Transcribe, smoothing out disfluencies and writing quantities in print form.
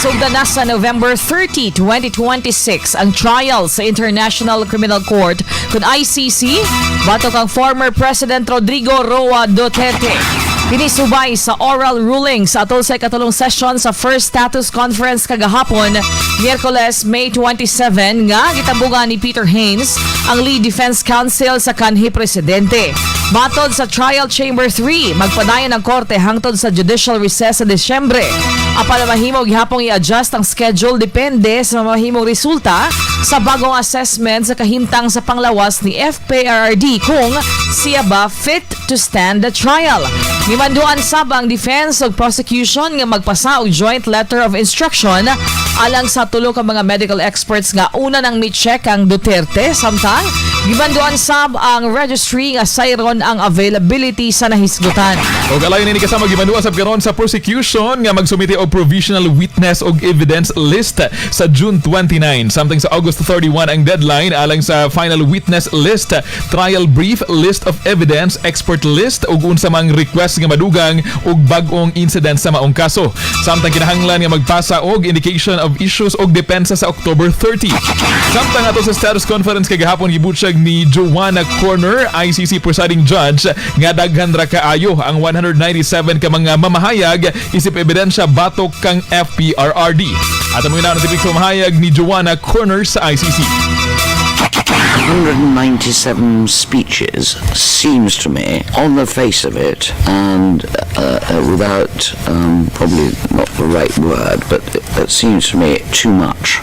Sugdan na sa November 30, 2026 ang trial sa International Criminal Court kung ICC batok ang former President Rodrigo Duterte. Pinisubay sa oral ruling sa atol sa ikatulong session sa First Status Conference kagahapon, Miyerkules, May 27 nga gitambugan ni Peter Haynes, ang lead defense counsel sa kanhi presidente. Matod sa Trial Chamber 3, magpadayon ang korte hangtod sa judicial recess sa Desyembre. Apan mahimog gihapong i-adjust ang schedule depende sa mahimong resulta sa bagong assessment sa kahimtang sa panglawas ni Fprrd kung siya ba fit to stand the trial. Gimanduan sab ang defense ug prosecution nga magpasa og joint letter of instruction alang sa tulo ka mga medical experts nga una nang mi-check ang Duterte, samtang gimanduan sab ang registry nga sayron ang availability sa nahisgutan. Og alay ni kasama gimanduan sab karon sa prosecution nga magsumite og provisional witness og evidence list sa June 29, samtang sa August 31 ang deadline alang sa final witness list, trial brief, list of evidence, expert list ug unsa mang request nga madugang og bag-ong incident sa maong kaso. Samtang kinahanglan nga magpasa og indication of issues og depensa sa October 30. Samtang ato sa status conference kagahapon gibutyag ni Joanna Corner, ICC presiding judge, nga daghan ra kaayo ang 197 ka mga mamahayag isip ebidensya batok kang Fprrd. At ang mga natipik sa mamahayag ni Joanna Corner sa ICC. 197 speeches seems to me, on the face of it, and without probably not the right word, but it seems to me too much.